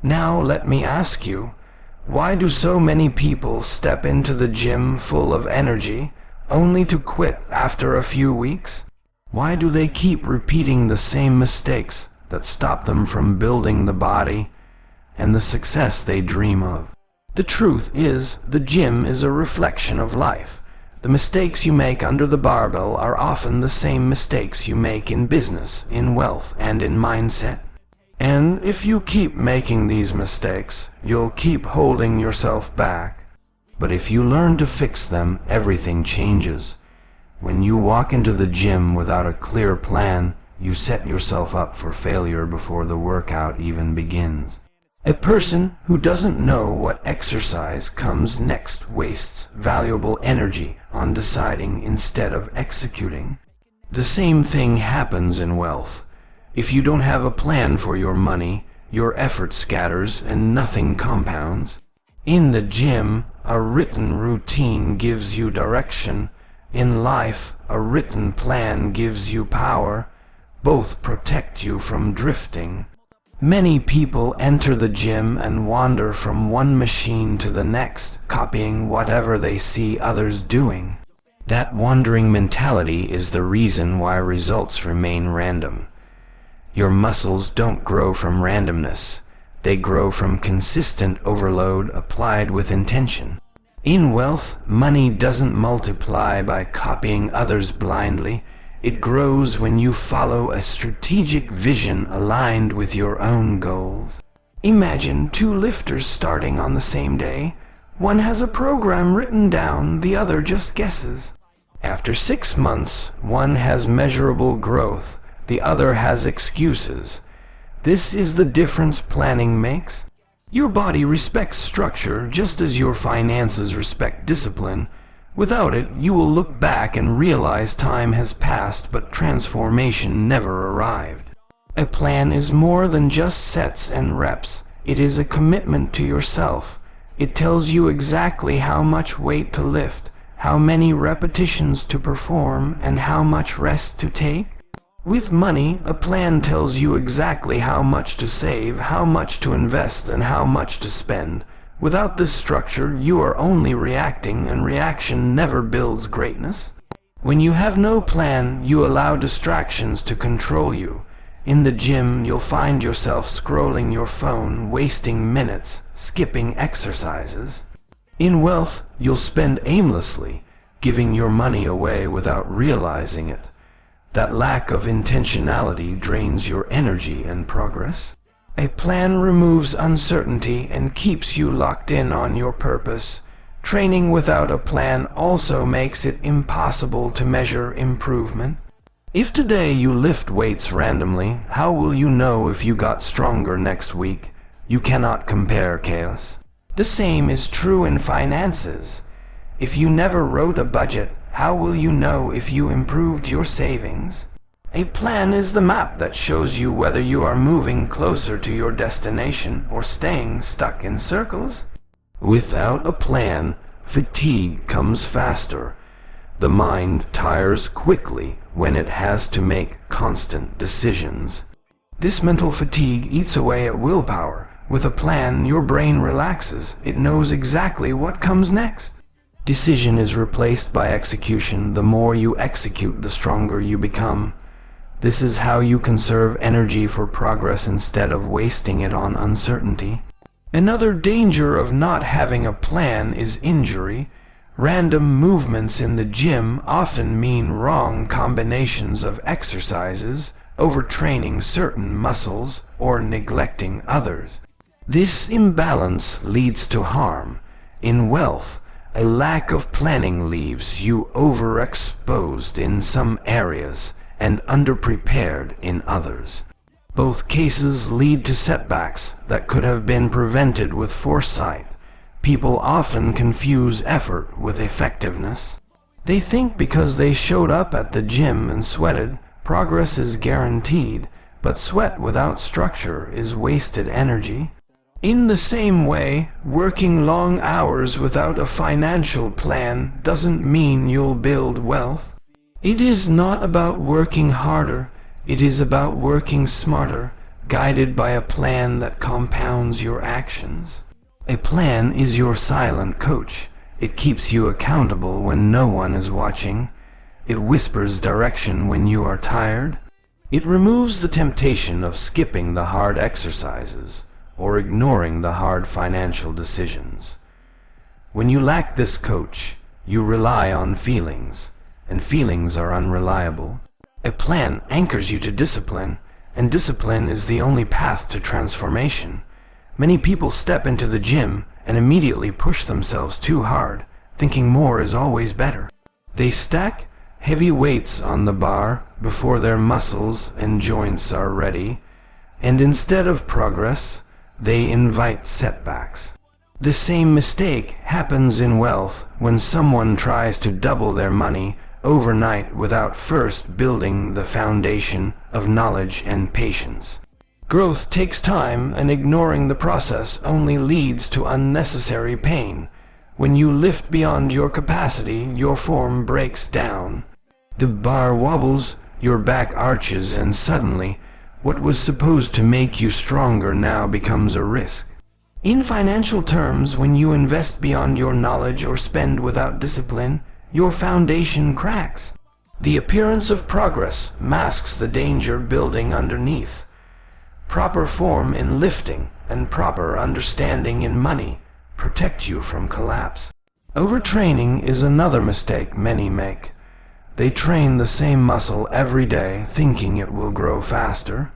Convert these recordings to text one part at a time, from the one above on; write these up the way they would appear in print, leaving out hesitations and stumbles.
Now let me ask you, why do so many people step into the gym full of energy, only to quit after a few weeks? Why do they keep repeating the same mistakes that stop them from building the body and the success they dream of? The truth is, the gym is a reflection of life. The mistakes you make under the barbell are often the same mistakes you make in business, in wealth, and in mindset. And if you keep making these mistakes, you'll keep holding yourself back. But if you learn to fix them, everything changes. When you walk into the gym without a clear plan, you set yourself up for failure before the workout even begins. A person who doesn't know what exercise comes next wastes valuable energy on deciding instead of executing. The same thing happens in wealth. If you don't have a plan for your money, your effort scatters and nothing compounds. In the gym, a written routine gives you direction. In life, a written plan gives you power. Both protect you from drifting. Many people enter the gym and wander from one machine to the next, copying whatever they see others doing. That wandering mentality is the reason why results remain random. Your muscles don't grow from randomness. They grow from consistent overload applied with intention. In wealth, money doesn't multiply by copying others blindly. It grows when you follow a strategic vision aligned with your own goals. Imagine two lifters starting on the same day. One has a program written down, the other just guesses. After 6 months, one has measurable growth, the other has excuses. This is the difference planning makes. Your body respects structure just as your finances respect discipline. Without it, you will look back and realize time has passed, but transformation never arrived. A plan is more than just sets and reps. It is a commitment to yourself. It tells you exactly how much weight to lift, how many repetitions to perform, and how much rest to take. With money, a plan tells you exactly how much to save, how much to invest, and how much to spend. Without this structure, you are only reacting, and reaction never builds greatness. When you have no plan, you allow distractions to control you. In the gym, you'll find yourself scrolling your phone, wasting minutes, skipping exercises. In wealth, you'll spend aimlessly, giving your money away without realizing it. That lack of intentionality drains your energy and progress. A plan removes uncertainty and keeps you locked in on your purpose. Training without a plan also makes it impossible to measure improvement. If today you lift weights randomly, how will you know if you got stronger next week? You cannot compare chaos. The same is true in finances. If you never wrote a budget, how will you know if you improved your savings? A plan is the map that shows you whether you are moving closer to your destination or staying stuck in circles. Without a plan, fatigue comes faster. The mind tires quickly when it has to make constant decisions. This mental fatigue eats away at willpower. With a plan, your brain relaxes. It knows exactly what comes next. Decision is replaced by execution. The more you execute, the stronger you become. This is how you conserve energy for progress instead of wasting it on uncertainty. Another danger of not having a plan is injury. Random movements in the gym often mean wrong combinations of exercises, overtraining certain muscles, or neglecting others. This imbalance leads to harm. In wealth, a lack of planning leaves you overexposed in some areas and underprepared in others. Both cases lead to setbacks that could have been prevented with foresight. People often confuse effort with effectiveness. They think because they showed up at the gym and sweated, progress is guaranteed, but sweat without structure is wasted energy. In the same way, working long hours without a financial plan doesn't mean you'll build wealth. It is not about working harder, it is about working smarter. guided by a plan that compounds your actions. A plan is your silent coach. It keeps you accountable when no one is watching. It whispers direction when you are tired. It removes the temptation of skipping the hard exercises or ignoring the hard financial decisions. When you lack this coach, you rely on feelings, and feelings are unreliable. A plan anchors you to discipline, and discipline is the only path to transformation. Many people step into the gym and immediately push themselves too hard, thinking more is always better. They stack heavy weights on the bar before their muscles and joints are ready, and instead of progress, they invite setbacks. The same mistake happens in wealth when someone tries to double their money overnight without first building the foundation of knowledge and patience. Growth takes time, and ignoring the process only leads to unnecessary pain. When you lift beyond your capacity, your form breaks down. The bar wobbles, your back arches, and suddenly, what was supposed to make you stronger now becomes a risk. In financial terms, when you invest beyond your knowledge or spend without discipline, your foundation cracks. The appearance of progress masks the danger building underneath. Proper form in lifting and proper understanding in money protect you from collapse. Overtraining is another mistake many make. They train the same muscle every day thinking it will grow faster.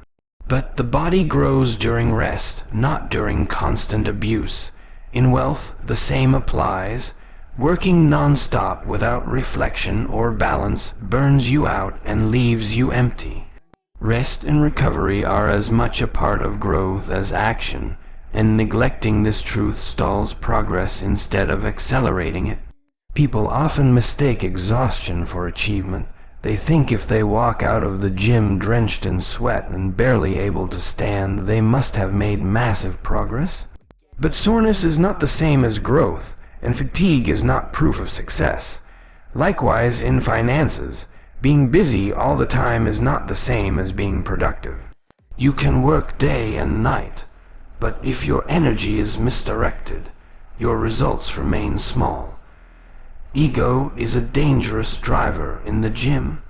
But the body grows during rest, not during constant abuse. In wealth, the same applies. Working non-stop without reflection or balance burns you out and leaves you empty. Rest and recovery are as much a part of growth as action, and neglecting this truth stalls progress instead of accelerating it. People often mistake exhaustion for achievement. They think if they walk out of the gym drenched in sweat and barely able to stand, they must have made massive progress. But soreness is not the same as growth, and fatigue is not proof of success. Likewise, in finances, being busy all the time is not the same as being productive. You can work day and night, but if your energy is misdirected, your results remain small. Ego is a dangerous driver in the gym.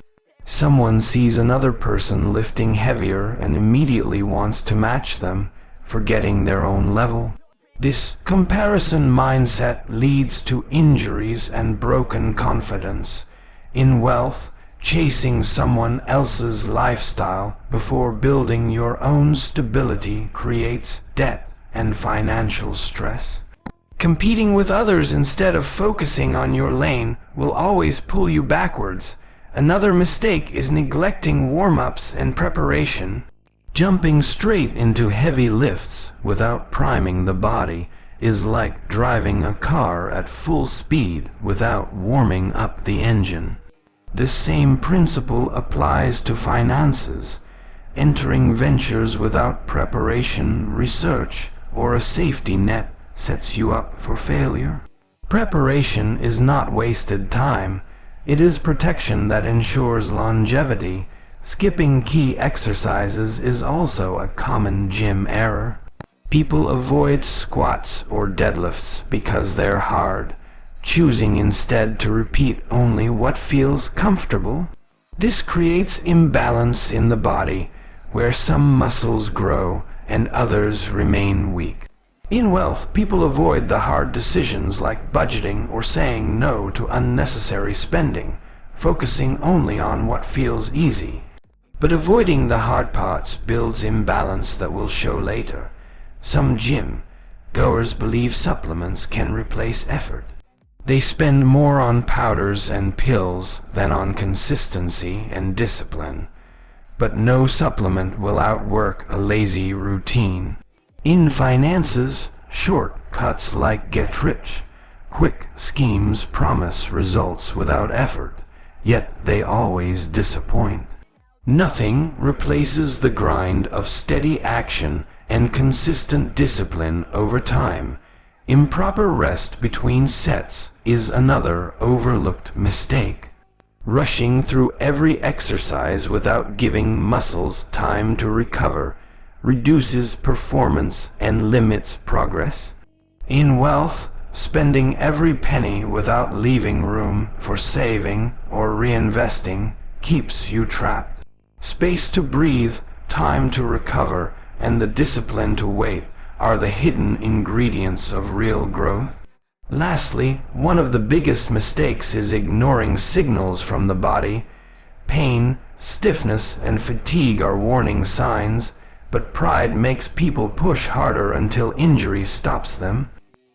Someone sees another person lifting heavier and immediately wants to match them, forgetting their own level. This comparison mindset leads to injuries and broken confidence. In wealth, chasing someone else's lifestyle before building your own stability creates debt and financial stress. Competing with others instead of focusing on your lane will always pull you backwards. Another mistake is neglecting warm-ups and preparation. Jumping straight into heavy lifts without priming the body is like driving a car at full speed without warming up the engine. This same principle applies to finances. Entering ventures without preparation, research, or a safety net sets you up for failure. Preparation is not wasted time. It is protection that ensures longevity. Skipping key exercises is also a common gym error. People avoid squats or deadlifts because they're hard, choosing instead to repeat only what feels comfortable. This creates imbalance in the body, where some muscles grow and others remain weak. In wealth, people avoid the hard decisions like budgeting or saying no to unnecessary spending, focusing only on what feels easy. But avoiding the hard parts builds imbalance that will show later. Some gym goers believe supplements can replace effort. They spend more on powders and pills than on consistency and discipline. But no supplement will outwork a lazy routine. In finances, shortcuts like get-rich-quick schemes promise results without effort, yet they always disappoint. Nothing replaces the grind of steady action and consistent discipline over time. Improper rest between sets is another overlooked mistake. Rushing through every exercise without giving muscles time to recover reduces performance and limits progress. In wealth, spending every penny without leaving room for saving or reinvesting keeps you trapped. Space to breathe, time to recover, and the discipline to wait are the hidden ingredients of real growth. Lastly, one of the biggest mistakes is ignoring signals from the body. Pain, stiffness, and fatigue are warning signs, but pride makes people push harder until injury stops them.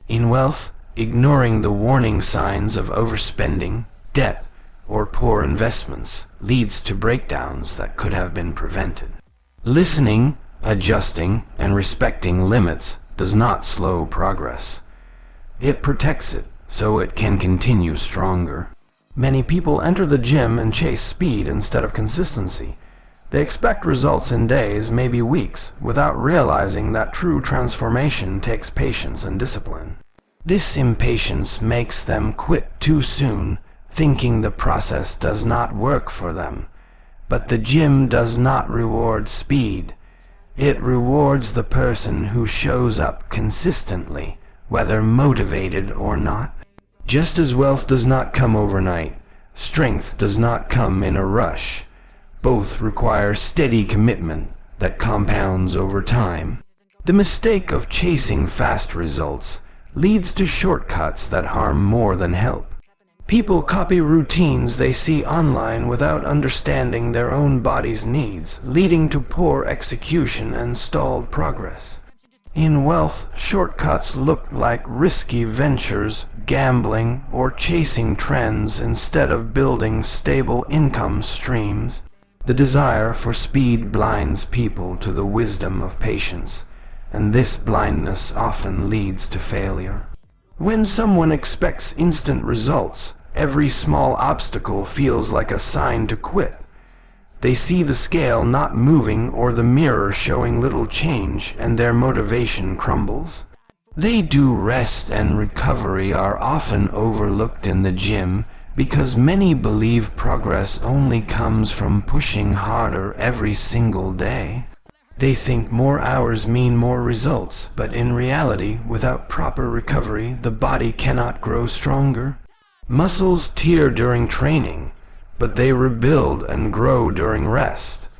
In wealth, ignoring the warning signs of overspending, debt, or poor investments leads to breakdowns that could have been prevented. Listening, adjusting, and respecting limits does not slow progress. It protects it so it can continue stronger. Many people enter the gym and chase speed instead of consistency. They expect results in days, maybe weeks, without realizing that true transformation takes patience and discipline. This impatience makes them quit too soon, thinking the process does not work for them. But the gym does not reward speed. It rewards the person who shows up consistently, whether motivated or not. Just as wealth does not come overnight, strength does not come in a rush. Both require steady commitment that compounds over time. The mistake of chasing fast results leads to shortcuts that harm more than help. People copy routines they see online without understanding their own body's needs, leading to poor execution and stalled progress. In wealth, shortcuts look like risky ventures, gambling, or chasing trends instead of building stable income streams. The desire for speed blinds people to the wisdom of patience, and this blindness often leads to failure. When someone expects instant results, every small obstacle feels like a sign to quit. They see the scale not moving or the mirror showing little change, and their motivation crumbles. They do rest and recovery are often overlooked in the gym because many believe progress only comes from pushing harder every single day. They think more hours mean more results, but in reality, without proper recovery, the body cannot grow stronger. Muscles tear during training, but they rebuild and grow during rest.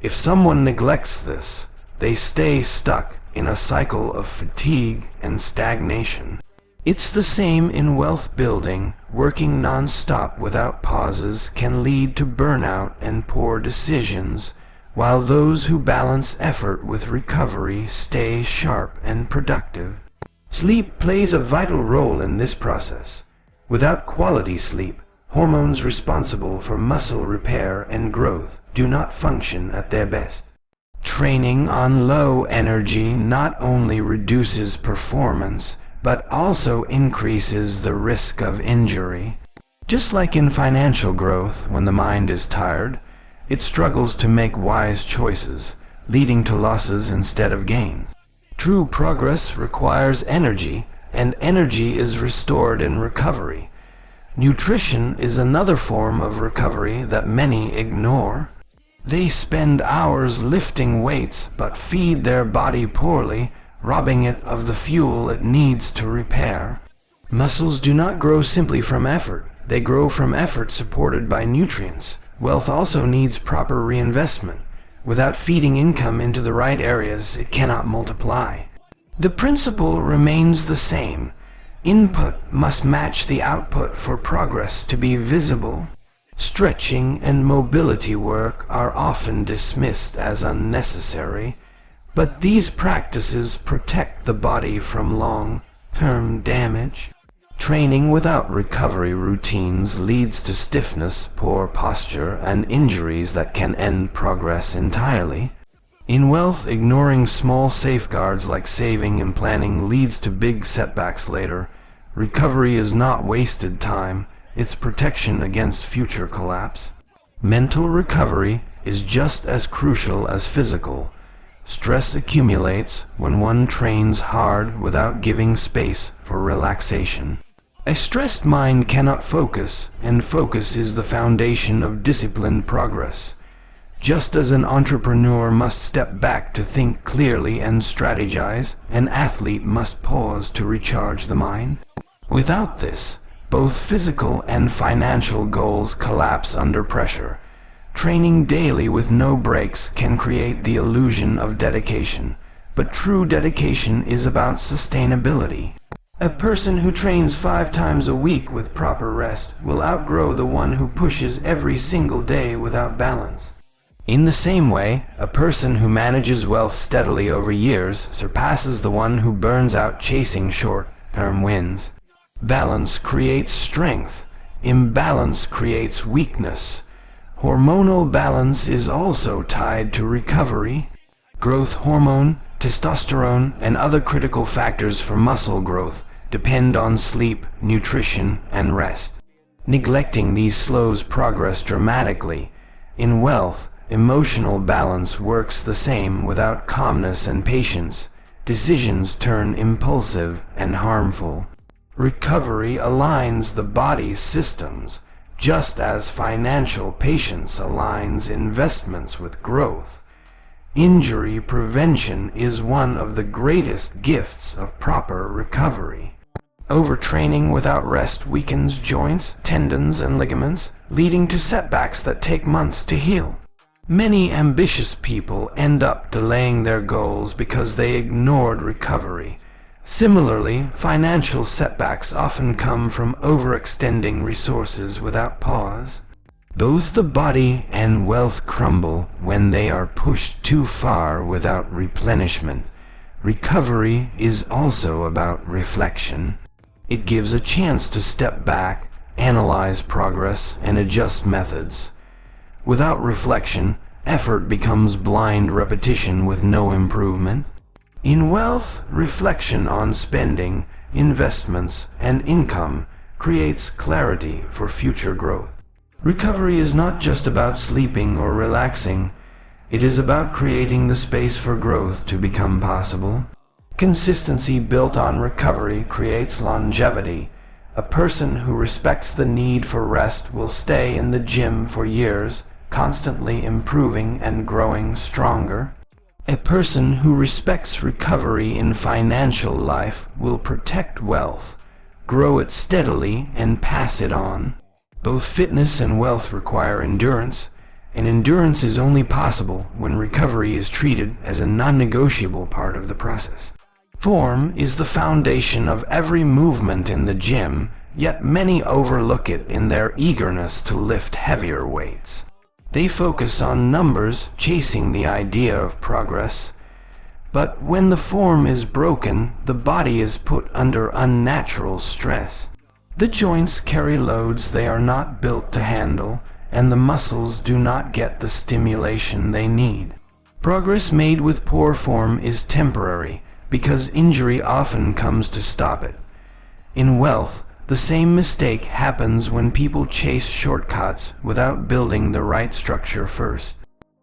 If someone neglects this, they stay stuck in a cycle of fatigue and stagnation. It's the same in wealth building. Working non-stop without pauses can lead to burnout and poor decisions, while those who balance effort with recovery stay sharp and productive. Sleep plays a vital role in this process. Without quality sleep, hormones responsible for muscle repair and growth do not function at their best. Training on low energy not only reduces performance, but also increases the risk of injury. Just like in financial growth, when the mind is tired, it struggles to make wise choices, leading to losses instead of gains. True progress requires energy, and energy is restored in recovery. Nutrition is another form of recovery that many ignore. They spend hours lifting weights but feed their body poorly, robbing it of the fuel it needs to repair. Muscles do not grow simply from effort. They grow from effort supported by nutrients. Wealth also needs proper reinvestment. Without feeding income into the right areas, it cannot multiply. The principle remains the same. Input must match the output for progress to be visible. Stretching and mobility work are often dismissed as unnecessary, but these practices protect the body from long-term damage. Training without recovery routines leads to stiffness, poor posture, and injuries that can end progress entirely. In wealth, ignoring small safeguards like saving and planning leads to big setbacks later. Recovery is not wasted time, it's protection against future collapse. Mental recovery is just as crucial as physical. Stress accumulates when one trains hard without giving space for relaxation. A stressed mind cannot focus, and focus is the foundation of disciplined progress. Just as an entrepreneur must step back to think clearly and strategize, an athlete must pause to recharge the mind. Without this, both physical and financial goals collapse under pressure. Training daily with no breaks can create the illusion of dedication, but true dedication is about sustainability. A person who trains 5 times a week with proper rest will outgrow the one who pushes every single day without balance. In the same way, a person who manages wealth steadily over years surpasses the one who burns out chasing short-term wins. Balance creates strength. Imbalance creates weakness. Hormonal balance is also tied to recovery. Growth hormone, testosterone, and other critical factors for muscle growth depend on sleep, nutrition, and rest. Neglecting these slows progress dramatically. In wealth, emotional balance works the same. Without calmness and patience, decisions turn impulsive and harmful. Recovery aligns the body's systems, just as financial patience aligns investments with growth. Injury prevention is one of the greatest gifts of proper recovery. Overtraining without rest weakens joints, tendons, and ligaments, leading to setbacks that take months to heal. Many ambitious people end up delaying their goals because they ignored recovery. Similarly, financial setbacks often come from overextending resources without pause. Both the body and wealth crumble when they are pushed too far without replenishment. Recovery is also about reflection. It gives a chance to step back, analyze progress, and adjust methods. Without reflection, effort becomes blind repetition with no improvement. In wealth, reflection on spending, investments, and income creates clarity for future growth. Recovery is not just about sleeping or relaxing. It is about creating the space for growth to become possible. Consistency built on recovery creates longevity. A person who respects the need for rest will stay in the gym for years, constantly improving and growing stronger. A person who respects recovery in financial life will protect wealth, grow it steadily, and pass it on. Both fitness and wealth require endurance, and endurance is only possible when recovery is treated as a non-negotiable part of the process. Form is the foundation of every movement in the gym, yet many overlook it in their eagerness to lift heavier weights. They focus on numbers, chasing the idea of progress. But when the form is broken, the body is put under unnatural stress. The joints carry loads they are not built to handle, and the muscles do not get the stimulation they need. Progress made with poor form is temporary, because injury often comes to stop it. In wealth, the same mistake happens when people chase shortcuts without building the right structure first.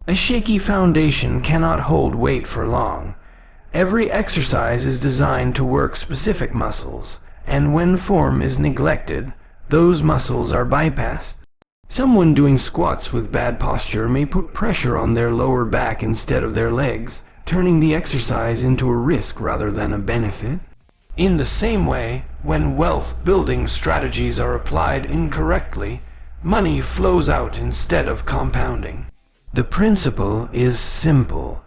A shaky foundation cannot hold weight for long. Every exercise is designed to work specific muscles, and when form is neglected, those muscles are bypassed. Someone doing squats with bad posture may put pressure on their lower back instead of their legs, turning the exercise into a risk rather than a benefit. In the same way, when wealth-building strategies are applied incorrectly, money flows out instead of compounding. The principle is simple.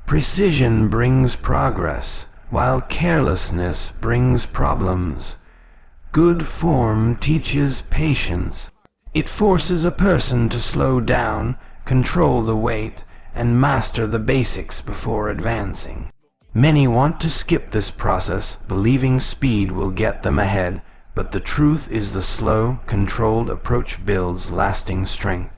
Precision brings progress, while carelessness brings problems. Good form teaches patience. It forces a person to slow down, control the weight, and master the basics before advancing. Many want to skip this process, believing speed will get them ahead, but the truth is the slow, controlled approach builds lasting strength.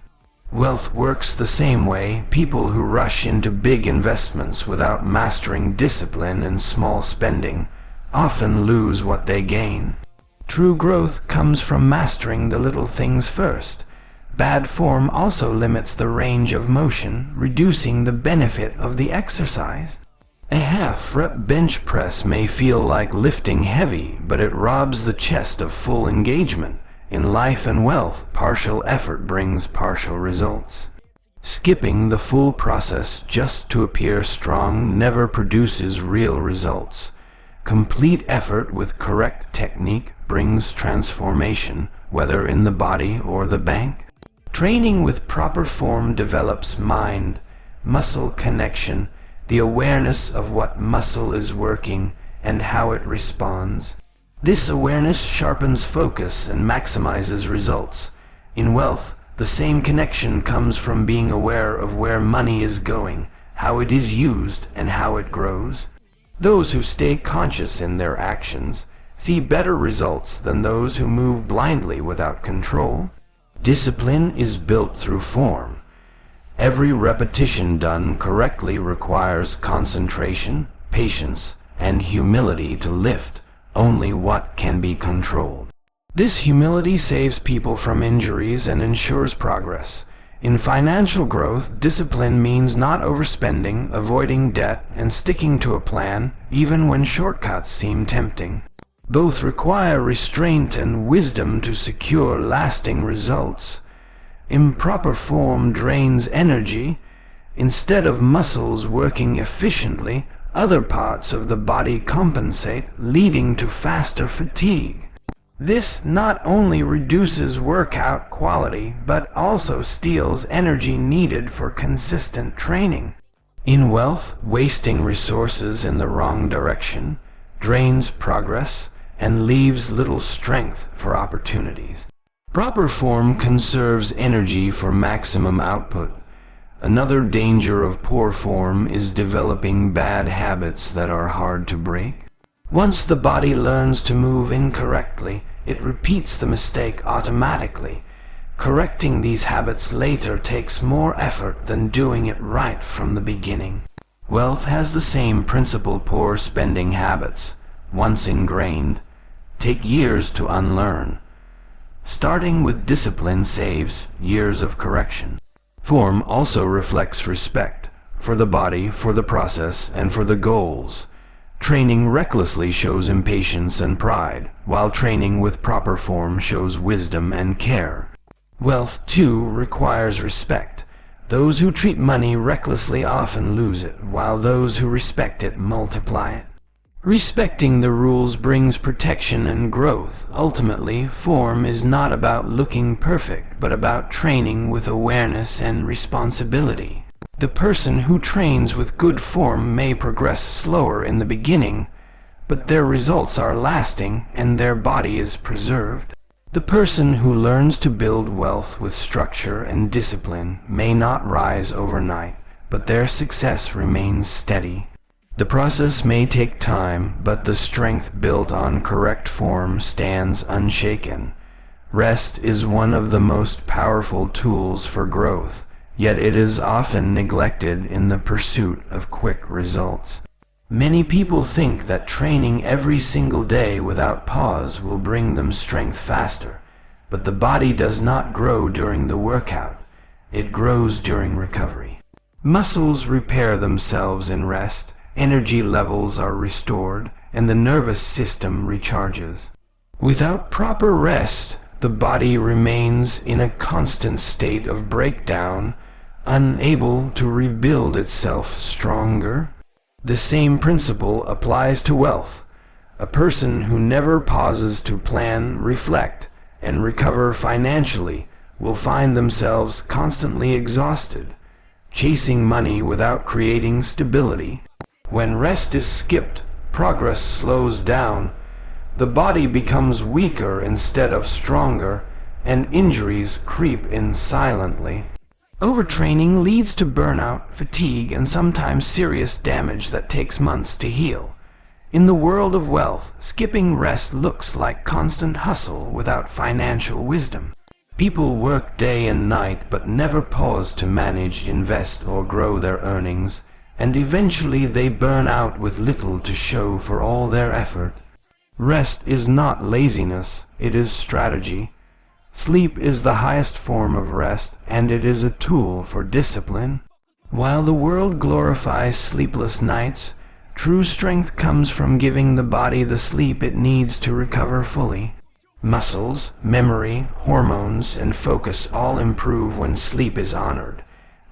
Wealth works the same way. People who rush into big investments without mastering discipline and small spending often lose what they gain. True growth comes from mastering the little things first. Bad form also limits the range of motion, reducing the benefit of the exercise. A half-rep bench press may feel like lifting heavy, but it robs the chest of full engagement. In life and wealth, partial effort brings partial results. Skipping the full process just to appear strong never produces real results. Complete effort with correct technique brings transformation, whether in the body or the bank. Training with proper form develops mind-muscle connection, the awareness of what muscle is working and how it responds. This awareness sharpens focus and maximizes results. In wealth, the same connection comes from being aware of where money is going, how it is used, and how it grows. Those who stay conscious in their actions see better results than those who move blindly without control. Discipline is built through form. Every repetition done correctly requires concentration, patience, and humility to lift only what can be controlled. This humility saves people from injuries and ensures progress. In financial growth, discipline means not overspending, avoiding debt, and sticking to a plan, even when shortcuts seem tempting. Both require restraint and wisdom to secure lasting results. Improper form drains energy. Instead of muscles working efficiently, other parts of the body compensate, leading to faster fatigue. This not only reduces workout quality, but also steals energy needed for consistent training. In wealth, wasting resources in the wrong direction drains progress and leaves little strength for opportunities. Proper form conserves energy for maximum output. Another danger of poor form is developing bad habits that are hard to break. Once the body learns to move incorrectly, it repeats the mistake automatically. Correcting these habits later takes more effort than doing it right from the beginning. Wealth has the same principle. Poor spending habits, once ingrained, take years to unlearn. Starting with discipline saves years of correction. Form also reflects respect for the body, for the process, and for the goals. Training recklessly shows impatience and pride, while training with proper form shows wisdom and care. Wealth, too, requires respect. Those who treat money recklessly often lose it, while those who respect it multiply it. Respecting the rules brings protection and growth. Ultimately, form is not about looking perfect, but about training with awareness and responsibility. The person who trains with good form may progress slower in the beginning, but their results are lasting and their body is preserved. The person who learns to build wealth with structure and discipline may not rise overnight, but their success remains steady. The process may take time, but the strength built on correct form stands unshaken. Rest is one of the most powerful tools for growth, yet it is often neglected in the pursuit of quick results. Many people think that training every single day without pause will bring them strength faster, but the body does not grow during the workout. It grows during recovery. Muscles repair themselves in rest, energy levels are restored, and the nervous system recharges. Without proper rest, the body remains in a constant state of breakdown, unable to rebuild itself stronger. The same principle applies to wealth. A person who never pauses to plan, reflect, and recover financially will find themselves constantly exhausted, chasing money without creating stability. When rest is skipped, progress slows down, the body becomes weaker instead of stronger, and injuries creep in silently. Overtraining leads to burnout, fatigue, and sometimes serious damage that takes months to heal. In the world of wealth, skipping rest looks like constant hustle without financial wisdom. People work day and night but never pause to manage, invest, or grow their earnings, and eventually they burn out with little to show for all their effort. Rest is not laziness, it is strategy. Sleep is the highest form of rest, and it is a tool for discipline. While the world glorifies sleepless nights, true strength comes from giving the body the sleep it needs to recover fully. Muscles, memory, hormones, and focus all improve when sleep is honored.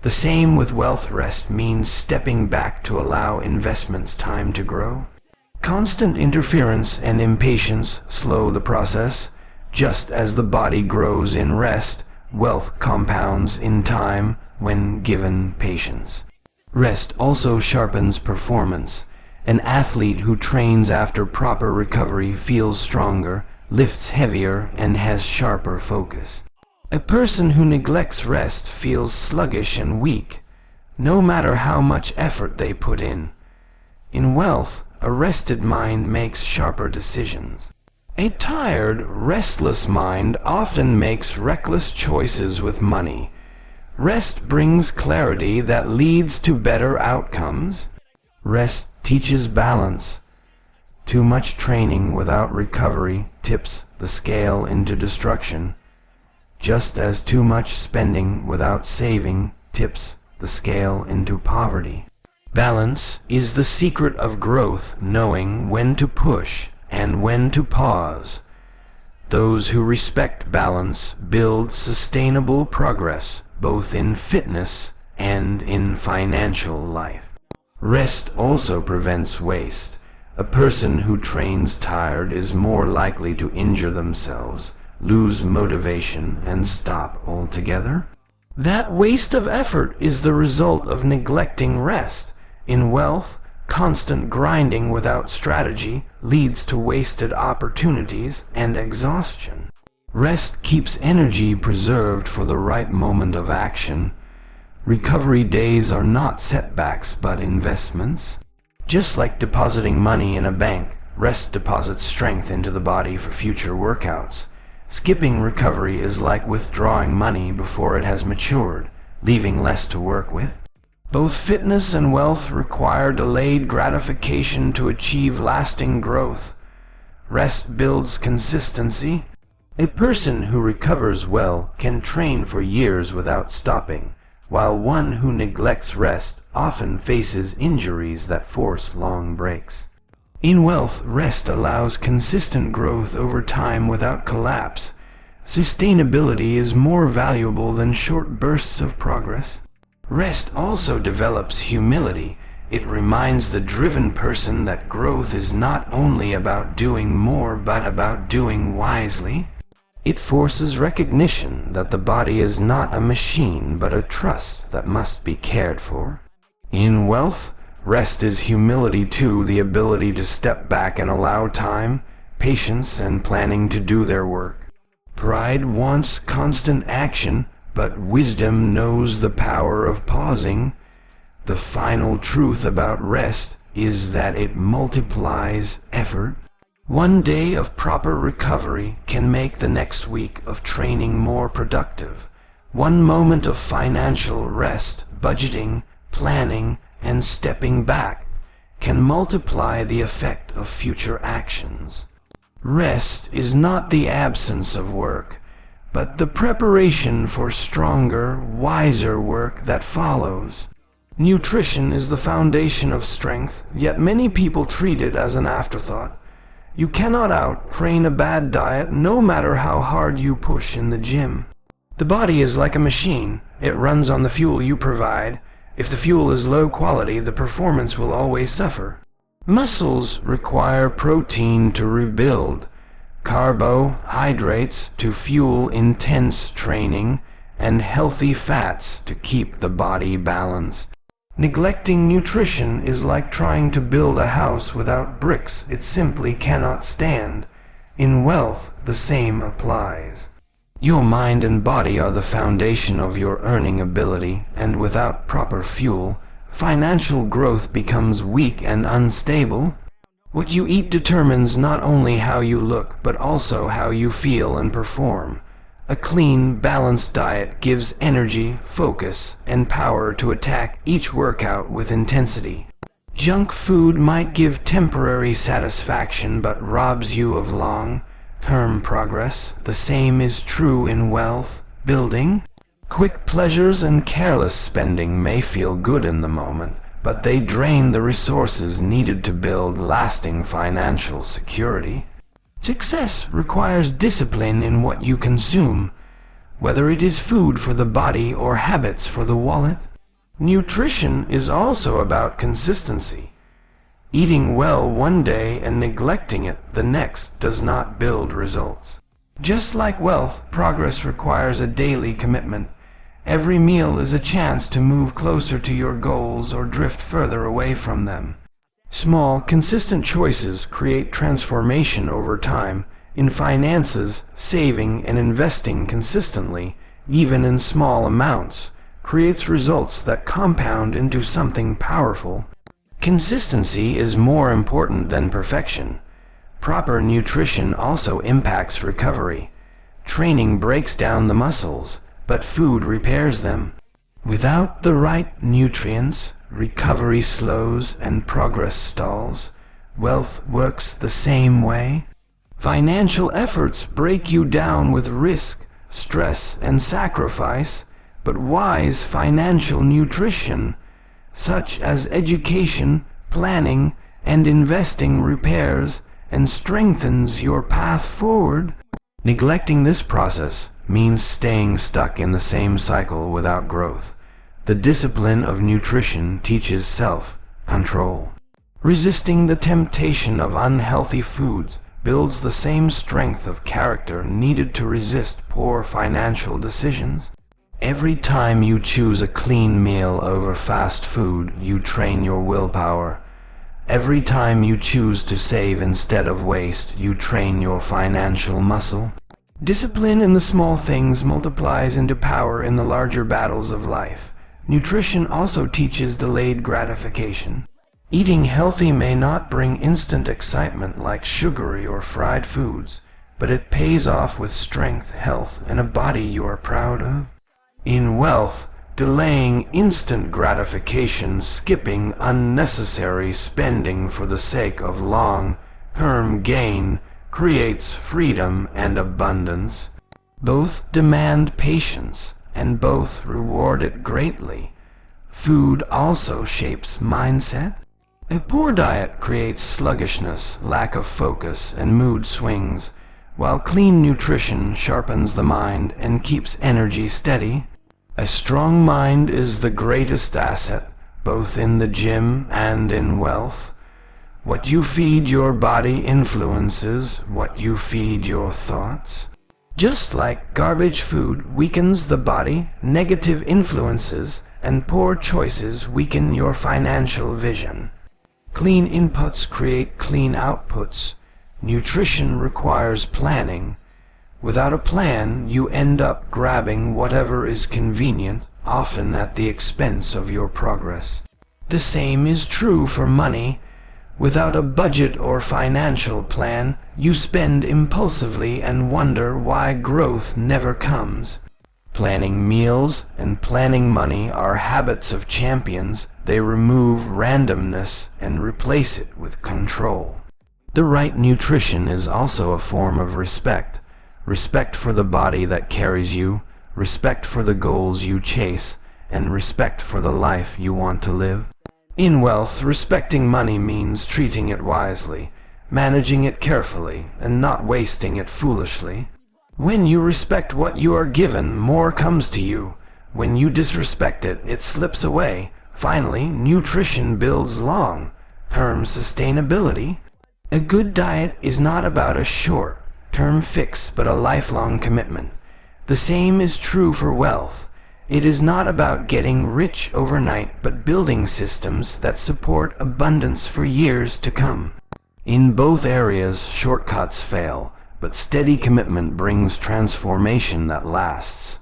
The same with wealth. Rest means stepping back to allow investments time to grow. Constant interference and impatience slow the process. Just as the body grows in rest, wealth compounds in time when given patience. Rest also sharpens performance. An athlete who trains after proper recovery feels stronger, lifts heavier, and has sharper focus. A person who neglects rest feels sluggish and weak, no matter how much effort they put in. In wealth, a rested mind makes sharper decisions. A tired, restless mind often makes reckless choices with money. Rest brings clarity that leads to better outcomes. Rest teaches balance. Too much training without recovery tips the scale into destruction, just as too much spending without saving tips the scale into poverty. Balance is the secret of growth, knowing when to push and when to pause. Those who respect balance build sustainable progress, both in fitness and in financial life. Rest also prevents waste. A person who trains tired is more likely to injure themselves, lose motivation, and stop altogether. That waste of effort is the result of neglecting rest. In wealth, constant grinding without strategy leads to wasted opportunities and exhaustion. Rest keeps energy preserved for the right moment of action. Recovery days are not setbacks but investments. Just like depositing money in a bank, rest deposits strength into the body for future workouts. Skipping recovery is like withdrawing money before it has matured, leaving less to work with. Both fitness and wealth require delayed gratification to achieve lasting growth. Rest builds consistency. A person who recovers well can train for years without stopping, while one who neglects rest often faces injuries that force long breaks. In wealth, rest allows consistent growth over time without collapse. Sustainability is more valuable than short bursts of progress. Rest also develops humility. It reminds the driven person that growth is not only about doing more but about doing wisely. It forces recognition that the body is not a machine but a trust that must be cared for. In wealth, rest is humility too, the ability to step back and allow time, patience, and planning to do their work. Pride wants constant action, but wisdom knows the power of pausing. The final truth about rest is that it multiplies effort. One day of proper recovery can make the next week of training more productive. One moment of financial rest, budgeting, planning, and stepping back can multiply the effect of future actions. Rest is not the absence of work, but the preparation for stronger, wiser work that follows. Nutrition is the foundation of strength, yet many people treat it as an afterthought. You cannot out-train a bad diet no matter how hard you push in the gym. The body is like a machine. It runs on the fuel you provide. If the fuel is low quality, the performance will always suffer. Muscles require protein to rebuild, carbohydrates to fuel intense training, and healthy fats to keep the body balanced. Neglecting nutrition is like trying to build a house without bricks. It simply cannot stand. In wealth, the same applies. Your mind and body are the foundation of your earning ability, and without proper fuel, financial growth becomes weak and unstable. What you eat determines not only how you look, but also how you feel and perform. A clean, balanced diet gives energy, focus, and power to attack each workout with intensity. Junk food might give temporary satisfaction but robs you of long-term progress. The same is true in wealth building. Quick pleasures and careless spending may feel good in the moment, but they drain the resources needed to build lasting financial security. Success requires discipline in what you consume, whether it is food for the body or habits for the wallet. Nutrition is also about consistency. Eating well one day and neglecting it the next does not build results. Just like wealth, progress requires a daily commitment. Every meal is a chance to move closer to your goals or drift further away from them. Small, consistent choices create transformation over time. In finances, saving and investing consistently, even in small amounts, creates results that compound into something powerful. Consistency is more important than perfection. Proper nutrition also impacts recovery. Training breaks down the muscles, but food repairs them. Without the right nutrients, recovery slows and progress stalls. Wealth works the same way. Financial efforts break you down with risk, stress, and sacrifice, but wise financial nutrition, such as education, planning, and investing, repairs and strengthens your path forward. Neglecting this process means staying stuck in the same cycle without growth. The discipline of nutrition teaches self-control. Resisting the temptation of unhealthy foods builds the same strength of character needed to resist poor financial decisions. Every time you choose a clean meal over fast food, you train your willpower. Every time you choose to save instead of waste, you train your financial muscle. Discipline in the small things multiplies into power in the larger battles of life. Nutrition also teaches delayed gratification. Eating healthy may not bring instant excitement like sugary or fried foods, but it pays off with strength, health, and a body you are proud of. In wealth, delaying instant gratification, skipping unnecessary spending for the sake of long-term gain, creates freedom and abundance. Both demand patience, and both reward it greatly. Food also shapes mindset. A poor diet creates sluggishness, lack of focus, and mood swings, while clean nutrition sharpens the mind and keeps energy steady. A strong mind is the greatest asset, both in the gym and in wealth. What you feed your body influences what you feed your thoughts. Just like garbage food weakens the body, negative influences and poor choices weaken your financial vision. Clean inputs create clean outputs. Nutrition requires planning. Without a plan, you end up grabbing whatever is convenient, often at the expense of your progress. The same is true for money. Without a budget or financial plan, you spend impulsively and wonder why growth never comes. Planning meals and planning money are habits of champions. They remove randomness and replace it with control. The right nutrition is also a form of respect. Respect for the body that carries you, respect for the goals you chase, and respect for the life you want to live. In wealth, respecting money means treating it wisely, managing it carefully, and not wasting it foolishly. When you respect what you are given, more comes to you. When you disrespect it, it slips away. Finally, nutrition builds long-term sustainability. A good diet is not about a short-term fix, but a lifelong commitment. The same is true for wealth. It is not about getting rich overnight, but building systems that support abundance for years to come. In both areas, shortcuts fail, but steady commitment brings transformation that lasts.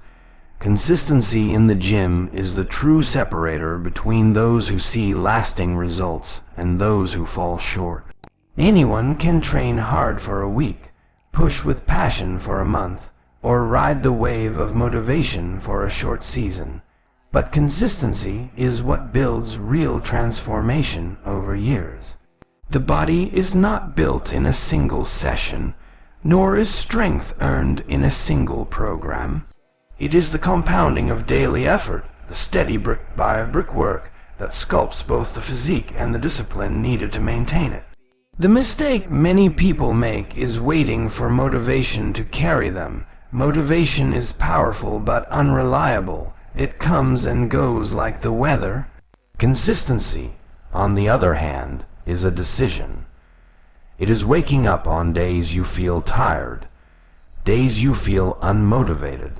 Consistency in the gym is the true separator between those who see lasting results and those who fall short. Anyone can train hard for a week, push with passion for a month, or ride the wave of motivation for a short season. But consistency is what builds real transformation over years. The body is not built in a single session, nor is strength earned in a single program. It is the compounding of daily effort, the steady brick-by-brick work, that sculpts both the physique and the discipline needed to maintain it. The mistake many people make is waiting for motivation to carry them. Motivation is powerful but unreliable, It comes and goes like the weather. Consistency, on the other hand, is a decision. It is waking up on days you feel tired, days you feel unmotivated,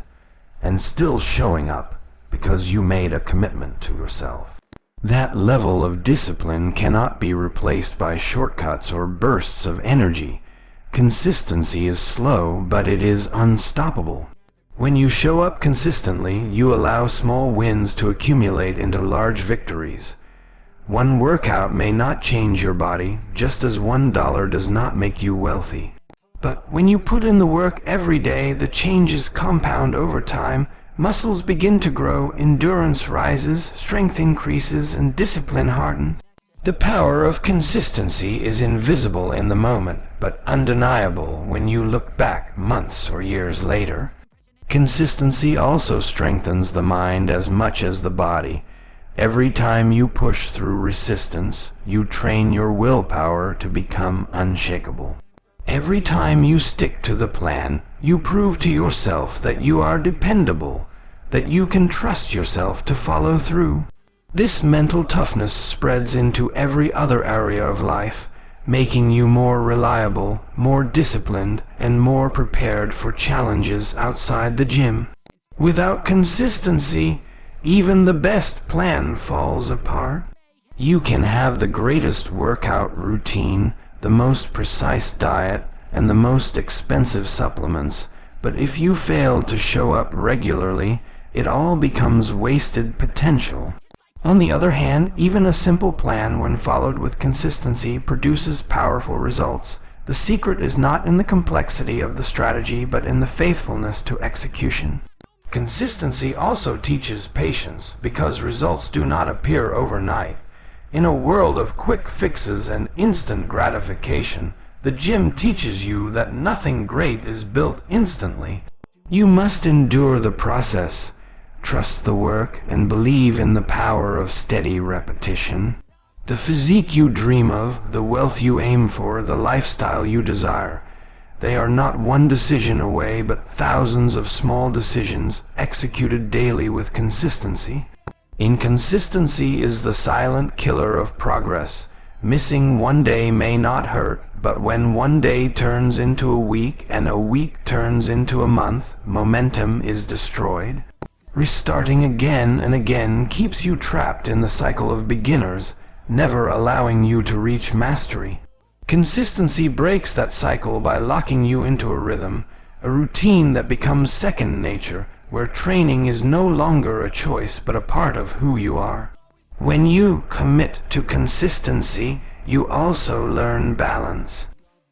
and still showing up because you made a commitment to yourself. That level of discipline cannot be replaced by shortcuts or bursts of energy. Consistency is slow, but it is unstoppable. When you show up consistently, you allow small wins to accumulate into large victories. One workout may not change your body, just as $1 does not make you wealthy. But when you put in the work every day, the changes compound over time. Muscles begin to grow, endurance rises, strength increases, and discipline hardens. The power of consistency is invisible in the moment, but undeniable when you look back months or years later. Consistency also strengthens the mind as much as the body. Every time you push through resistance, you train your willpower to become unshakable. Every time you stick to the plan, you prove to yourself that you are dependable, that you can trust yourself to follow through. This mental toughness spreads into every other area of life, making you more reliable, more disciplined, and more prepared for challenges outside the gym. Without consistency, even the best plan falls apart. You can have the greatest workout routine, the most precise diet, and the most expensive supplements, but if you fail to show up regularly, it all becomes wasted potential. On the other hand, even a simple plan, when followed with consistency, produces powerful results. The secret is not in the complexity of the strategy, but in the faithfulness to execution. Consistency also teaches patience, because results do not appear overnight. In a world of quick fixes and instant gratification, the gym teaches you that nothing great is built instantly. You must endure the process, trust the work, and believe in the power of steady repetition. The physique you dream of, the wealth you aim for, the lifestyle you desire, they are not one decision away, but thousands of small decisions executed daily with consistency. Inconsistency is the silent killer of progress. Missing one day may not hurt, but when one day turns into a week and a week turns into a month, momentum is destroyed. Restarting again and again keeps you trapped in the cycle of beginners, never allowing you to reach mastery. Consistency breaks that cycle by locking you into a rhythm, a routine that becomes second nature, where training is no longer a choice but a part of who you are. When you commit to consistency, you also learn balance.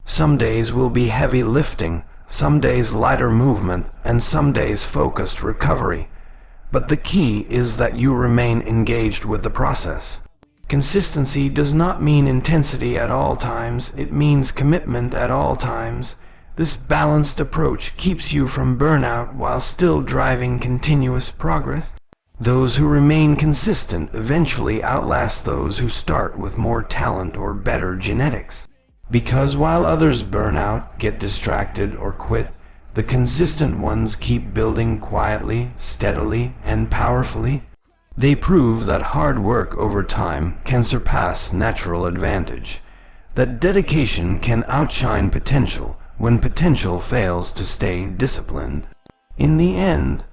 Some days will be heavy lifting, some days lighter movement, and some days focused recovery. But the key is that you remain engaged with the process. Consistency does not mean intensity at all times, it means commitment at all times. This balanced approach keeps you from burnout while still driving continuous progress. Those who remain consistent eventually outlast those who start with more talent or better genetics. Because while others burn out, get distracted, or quit, the consistent ones keep building quietly, steadily, and powerfully. They prove that hard work over time can surpass natural advantage, that dedication can outshine potential when potential fails to stay disciplined. In the end,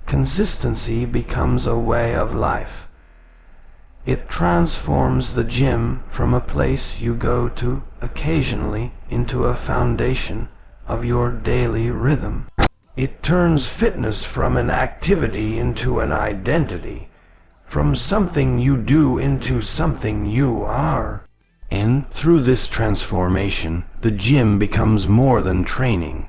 consistency becomes a way of life. It transforms the gym from a place you go to occasionally into a foundation of your daily rhythm. It turns fitness from an activity into an identity, from something you do into something you are. And through this transformation, the gym becomes more than training.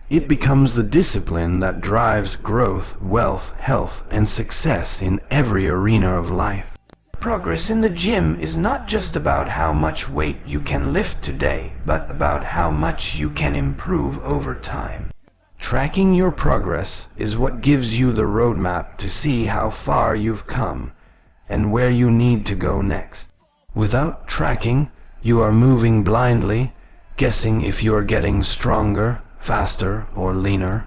It becomes the discipline that drives growth, wealth, health, and success in every arena of life. Progress in the gym is not just about how much weight you can lift today, but about how much you can improve over time. Tracking your progress is what gives you the roadmap to see how far you've come and where you need to go next. Without tracking, you are moving blindly, guessing if you are getting stronger, faster, or leaner.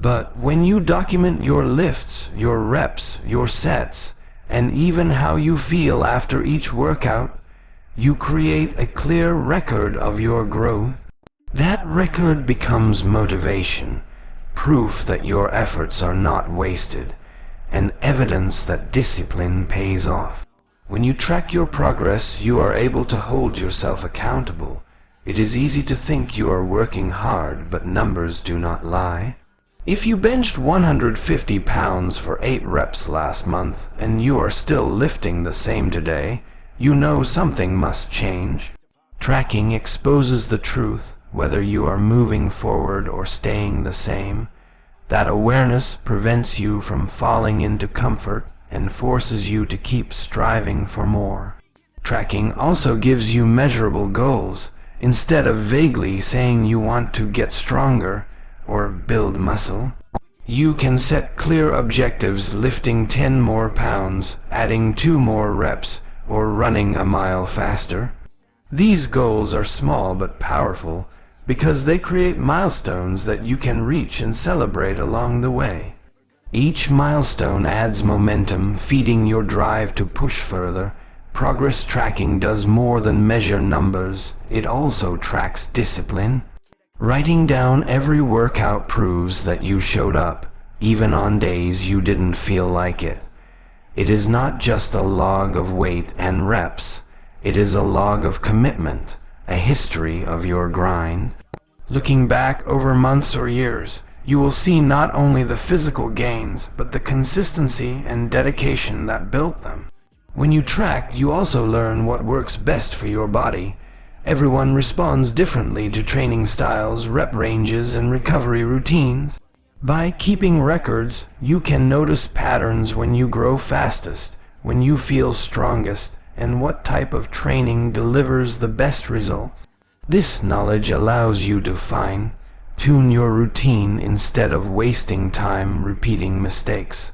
But when you document your lifts, your reps, your sets, and even how you feel after each workout, you create a clear record of your growth. That record becomes motivation, proof that your efforts are not wasted, and evidence that discipline pays off. When you track your progress, you are able to hold yourself accountable. It is easy to think you are working hard, but numbers do not lie. If you benched 150 pounds for 8 reps last month, and you are still lifting the same today, you know something must change. Tracking exposes the truth, whether you are moving forward or staying the same. That awareness prevents you from falling into comfort and forces you to keep striving for more. Tracking also gives you measurable goals. Instead of vaguely saying you want to get stronger or build muscle, you can set clear objectives: lifting 10 more pounds, adding 2 more reps, or running a mile faster. These goals are small but powerful because they create milestones that you can reach and celebrate along the way. Each milestone adds momentum, feeding your drive to push further. Progress tracking does more than measure numbers, it also tracks discipline. Writing down every workout proves that you showed up, even on days you didn't feel like it. It is not just a log of weight and reps, it is a log of commitment, a history of your grind. Looking back over months or years, you will see not only the physical gains, but the consistency and dedication that built them. When you track, you also learn what works best for your body. Everyone responds differently to training styles, rep ranges, and recovery routines. By keeping records, you can notice patterns: when you grow fastest, when you feel strongest, and what type of training delivers the best results. This knowledge allows you to fine-tune your routine instead of wasting time repeating mistakes.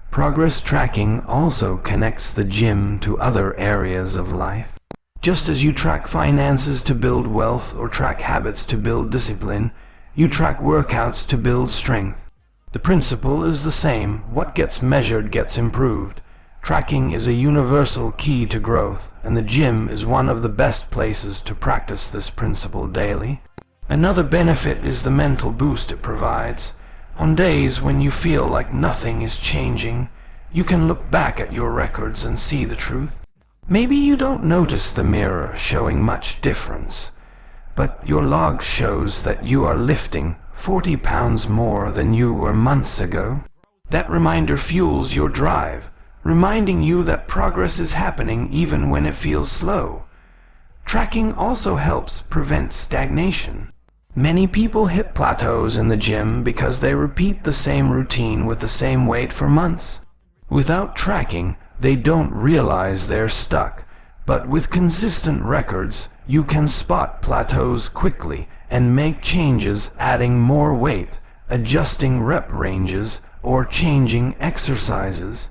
Progress tracking also connects the gym to other areas of life. Just as you track finances to build wealth or track habits to build discipline, you track workouts to build strength. The principle is the same: what gets measured gets improved. Tracking is a universal key to growth, and the gym is one of the best places to practice this principle daily. Another benefit is the mental boost it provides. On days when you feel like nothing is changing, you can look back at your records and see the truth. Maybe you don't notice the mirror showing much difference, but your log shows that you are lifting 40 pounds more than you were months ago. That reminder fuels your drive, reminding you that progress is happening even when it feels slow. Tracking also helps prevent stagnation. Many people hit plateaus in the gym because they repeat the same routine with the same weight for months. Without tracking, they don't realize they're stuck, but with consistent records, you can spot plateaus quickly and make changes, adding more weight, adjusting rep ranges, or changing exercises.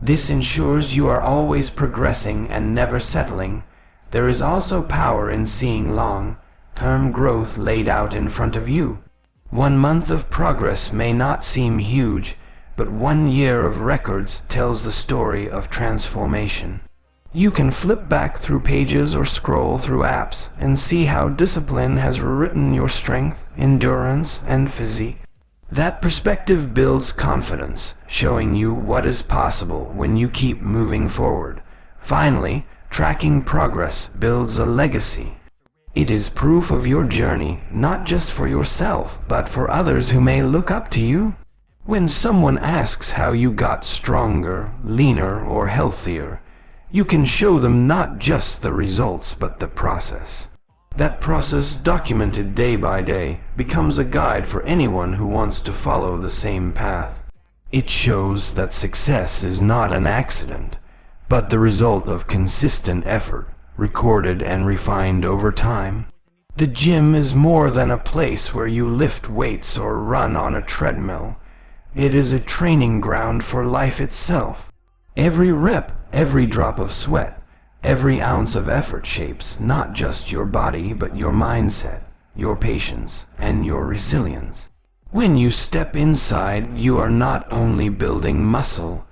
This ensures you are always progressing and never settling. There is also power in seeing long-term growth laid out in front of you. 1 month of progress may not seem huge, but 1 year of records tells the story of transformation. You can flip back through pages or scroll through apps and see how discipline has rewritten your strength, endurance, and physique. That perspective builds confidence, showing you what is possible when you keep moving forward. Finally, tracking progress builds a legacy. It is proof of your journey, not just for yourself, but for others who may look up to you. When someone asks how you got stronger, leaner, or healthier, you can show them not just the results, but the process. That process, documented day by day, becomes a guide for anyone who wants to follow the same path. It shows that success is not an accident, but the result of consistent effort, recorded and refined over time. The gym is more than a place where you lift weights or run on a treadmill. It is a training ground for life itself. Every rep, every drop of sweat, every ounce of effort shapes not just your body, but your mindset, your patience, and your resilience. When you step inside, you are not only building muscle,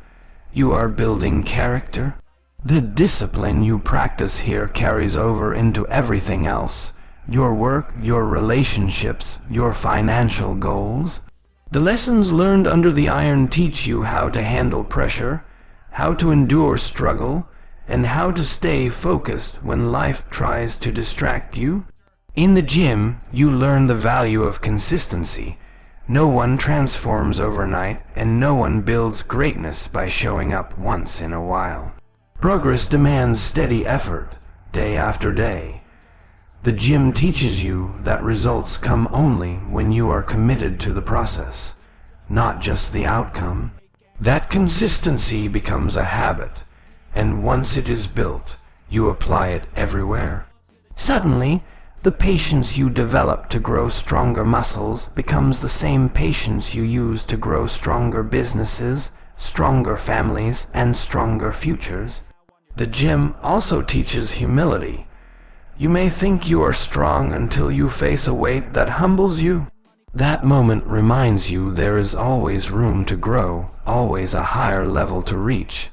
you are building character. The discipline you practice here carries over into everything else: your work, your relationships, your financial goals. The lessons learned under the iron teach you how to handle pressure, how to endure struggle, and how to stay focused when life tries to distract you. In the gym, you learn the value of consistency. No one transforms overnight, and no one builds greatness by showing up once in a while. Progress demands steady effort, day after day. The gym teaches you that results come only when you are committed to the process, not just the outcome. That consistency becomes a habit, and once it is built, you apply it everywhere. Suddenly, the patience you develop to grow stronger muscles becomes the same patience you use to grow stronger businesses, stronger families, and stronger futures. The gym also teaches humility. You may think you are strong until you face a weight that humbles you. That moment reminds you there is always room to grow, always a higher level to reach.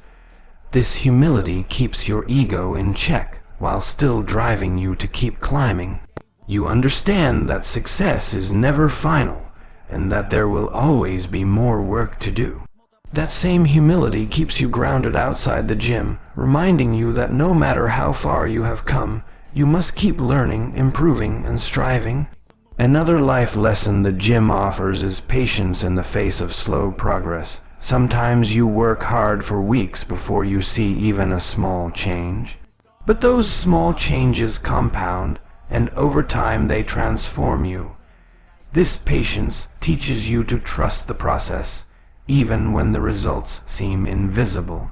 This humility keeps your ego in check while still driving you to keep climbing. You understand that success is never final and that there will always be more work to do. That same humility keeps you grounded outside the gym, reminding you that no matter how far you have come, you must keep learning, improving, and striving. Another life lesson the gym offers is patience in the face of slow progress. Sometimes you work hard for weeks before you see even a small change. But those small changes compound, and over time they transform you. This patience teaches you to trust the process, even when the results seem invisible.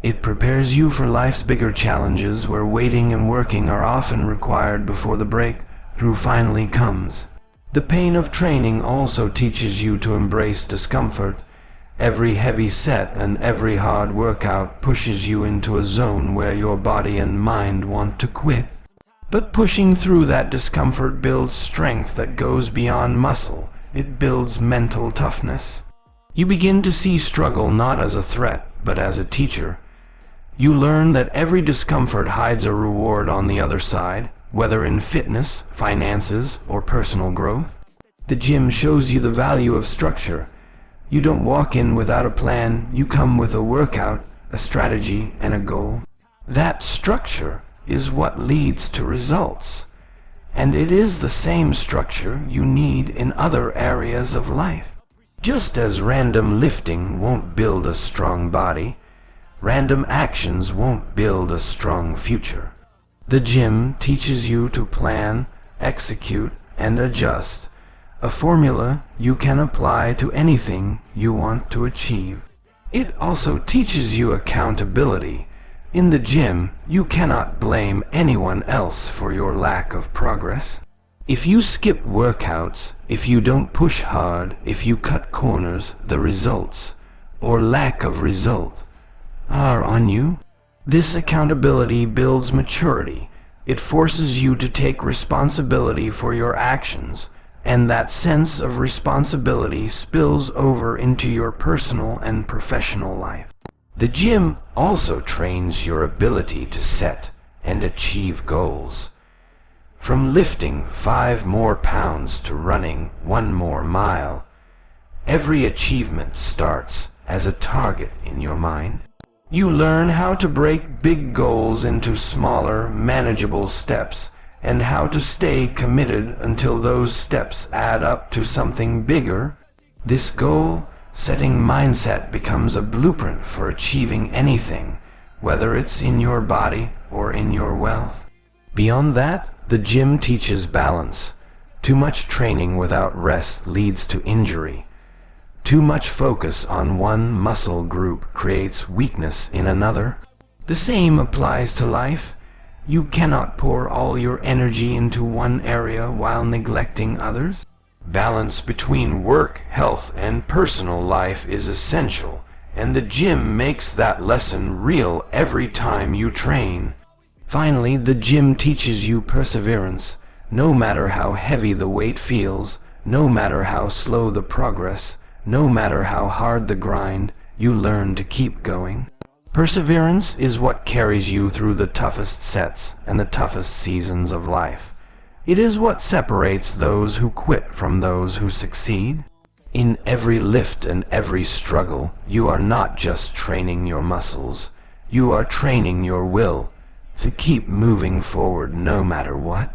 It prepares you for life's bigger challenges where waiting and working are often required before the breakthrough finally comes. The pain of training also teaches you to embrace discomfort. Every heavy set and every hard workout pushes you into a zone where your body and mind want to quit. But pushing through that discomfort builds strength that goes beyond muscle. It builds mental toughness. You begin to see struggle not as a threat, but as a teacher. You learn that every discomfort hides a reward on the other side, whether in fitness, finances, or personal growth. The gym shows you the value of structure. You don't walk in without a plan, you come with a workout, a strategy, and a goal. That structure is what leads to results. And it is the same structure you need in other areas of life. Just as random lifting won't build a strong body, random actions won't build a strong future. The gym teaches you to plan, execute, and adjust, a formula you can apply to anything you want to achieve. It also teaches you accountability. In the gym, you cannot blame anyone else for your lack of progress. If you skip workouts, if you don't push hard, if you cut corners, the results, or lack of result, are on you. This accountability builds maturity. It forces you to take responsibility for your actions, and that sense of responsibility spills over into your personal and professional life. The gym also trains your ability to set and achieve goals. From lifting 5 more pounds to running 1 more mile, every achievement starts as a target in your mind. You learn how to break big goals into smaller, manageable steps, and how to stay committed until those steps add up to something bigger. This goal-setting mindset becomes a blueprint for achieving anything, whether it's in your body or in your wealth. Beyond that, the gym teaches balance. Too much training without rest leads to injury. Too much focus on one muscle group creates weakness in another. The same applies to life. You cannot pour all your energy into one area while neglecting others. Balance between work, health, and personal life is essential, and the gym makes that lesson real every time you train. Finally, the gym teaches you perseverance. No matter how heavy the weight feels, No matter how slow the progress, no matter how hard the grind, you learn to keep going. Perseverance is what carries you through the toughest sets and the toughest seasons of life. It is what separates those who quit from those who succeed. In every lift and every struggle, you are not just training your muscles, you are training your will to keep moving forward no matter what.